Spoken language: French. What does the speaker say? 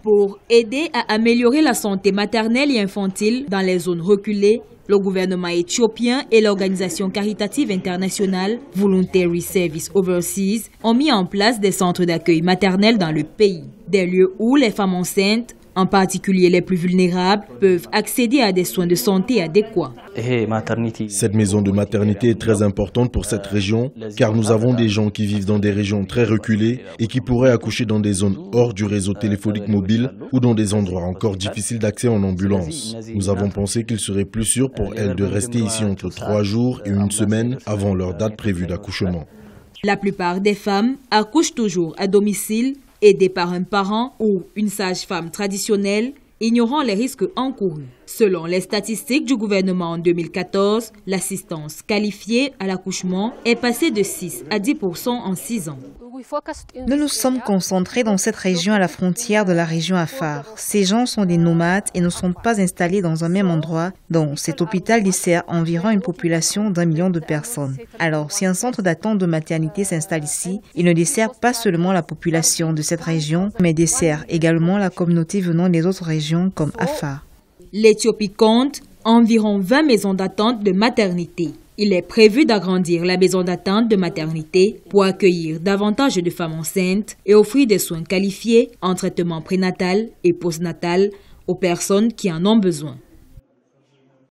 Pour aider à améliorer la santé maternelle et infantile dans les zones reculées, le gouvernement éthiopien et l'organisation caritative internationale Voluntary Service Overseas ont mis en place des centres d'accueil maternel dans le pays. Des lieux où les femmes enceintes, en particulier les plus vulnérables, peuvent accéder à des soins de santé adéquats. Cette maison de maternité est très importante pour cette région car nous avons des gens qui vivent dans des régions très reculées et qui pourraient accoucher dans des zones hors du réseau téléphonique mobile ou dans des endroits encore difficiles d'accès en ambulance. Nous avons pensé qu'il serait plus sûr pour elles de rester ici entre 3 jours et 1 semaine avant leur date prévue d'accouchement. La plupart des femmes accouchent toujours à domicile, aidées par un parent ou une sage-femme traditionnelle, ignorant les risques encourus. Selon les statistiques du gouvernement en 2014, l'assistance qualifiée à l'accouchement est passée de 6 à 10% en 6 ans. Nous nous sommes concentrés dans cette région à la frontière de la région Afar. Ces gens sont des nomades et ne sont pas installés dans un même endroit, donc cet hôpital dessert environ une population d'1 million de personnes. Alors, si un centre d'attente de maternité s'installe ici, il ne dessert pas seulement la population de cette région, mais dessert également la communauté venant des autres régions comme Afar. L'Éthiopie compte environ 20 maisons d'attente de maternité. Il est prévu d'agrandir la maison d'attente de maternité pour accueillir davantage de femmes enceintes et offrir des soins qualifiés en traitement prénatal et postnatal aux personnes qui en ont besoin.